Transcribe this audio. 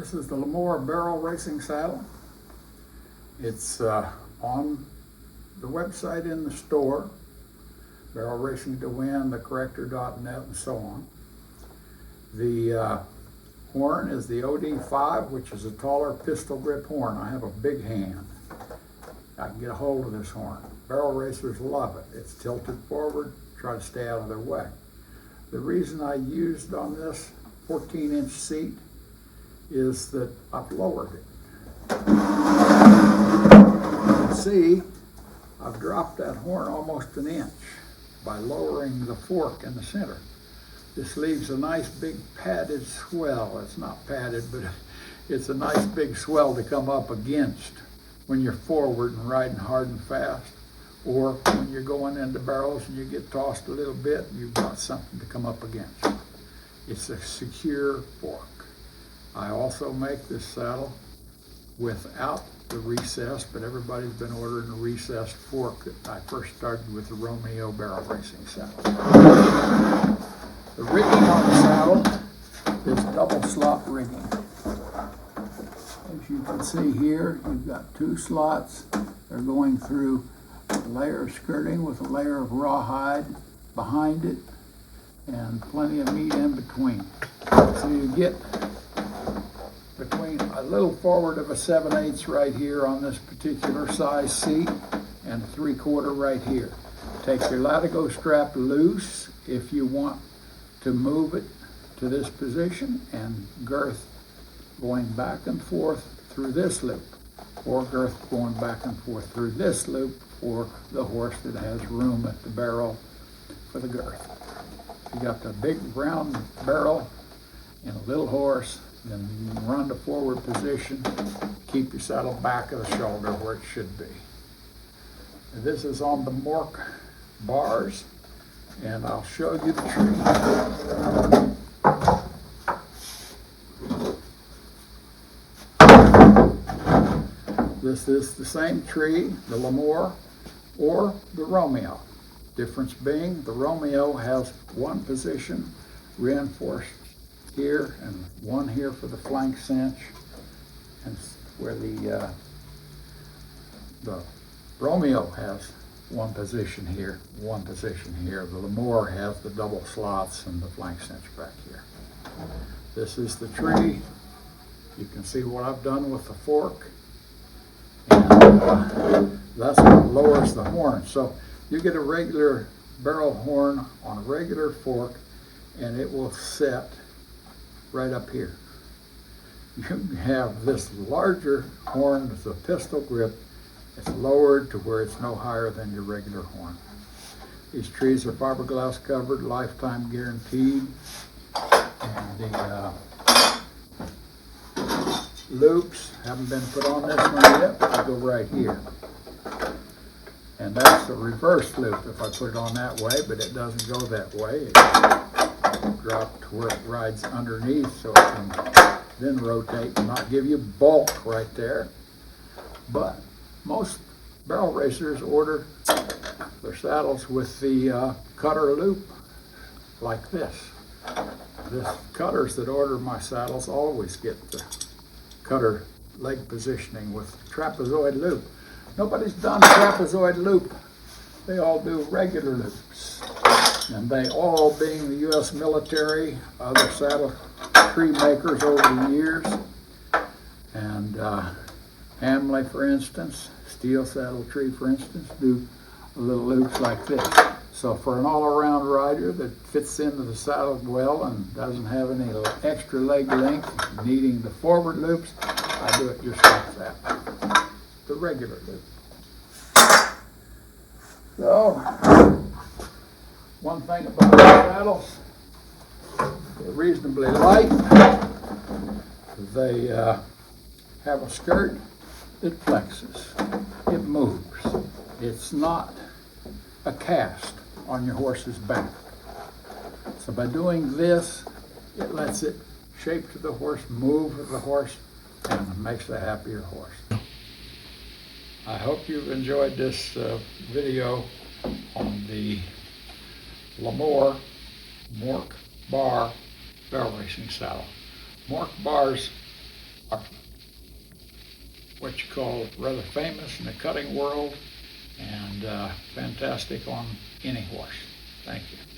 This is the LaMore Barrel Racing Saddle. It's on the website in the store, Barrel Racing to Win, thecorrector.net, and so on. The horn is the OD5, which is a taller pistol grip horn. I have a big hand. I can get a hold of this horn. Barrel racers love it. It's tilted forward, try to stay out of their way. The reason I used on this 14-inch seat is that I've lowered it. You can see I've dropped that horn almost an inch by lowering the fork in the center. This leaves a nice big padded swell. It's not padded, but it's a nice big swell to come up against when you're forward and riding hard and fast, or when you're going into barrels and you get tossed a little bit, you've got something to come up against. It's a secure fork. I also make this saddle without the recess, but everybody's been ordering a recessed fork. I first started with the Romeo Barrel Racing Saddle. The rigging on the saddle is double slot rigging. As you can see here, you've got two slots. They're going through a layer of skirting with a layer of rawhide behind it and plenty of meat in between. So you get between a little forward of a 7/8 right here on this particular size seat and a 3/4 right here. Take your latigo strap loose if you want to move it to this position, and girth going back and forth through this loop, or girth going back and forth through this loop for the horse that has room at the barrel for the girth. You got the big round barrel and a little horse, then you can run to forward position, keep your saddle back of the shoulder where it should be. This is on the Mork bars, and I'll show you the tree. This is the same tree, the LaMore or the Romeo. Difference being the Romeo has one position reinforced here and one here for the flank cinch, and where the Romeo has one position here, one position here. The LaMore has the double slots and the flank cinch back here. This is the tree. You can see what I've done with the fork, and that's what lowers the horn. So you get a regular barrel horn on a regular fork, and it will set right up here. You have this larger horn with a pistol grip. It's lowered to where it's no higher than your regular horn. These trees are fiberglass covered, lifetime guaranteed. And the loops haven't been put on this one yet, but they go right here. And that's the reverse loop if I put it on that way, but it doesn't go that way. It drops to where it rides underneath, so it can then rotate and not give you bulk right there. But most barrel racers order their saddles with the cutter loop like this. The cutters that order my saddles always get the cutter leg positioning with trapezoid loop. Nobody's done trapezoid loop. They all do regular loops. And they all, being the U.S. military, other saddle tree makers over the years, and Hamley, for instance, Steel Saddle Tree, for instance, do little loops like this. So for an all-around rider that fits into the saddle well and doesn't have any extra leg length, needing the forward loops, I do it just like that, the regular loop. So, one thing about the saddles, they're reasonably light. They have a skirt that flexes. It moves. It's not a cast on your horse's back. So by doing this, it lets it shape to the horse, move with the horse, and makes a happier horse. I hope you've enjoyed this video on the LaMore Mork Barrel Racing Saddle. Mork bars are what you call rather famous in the cutting world and fantastic on any horse. Thank you.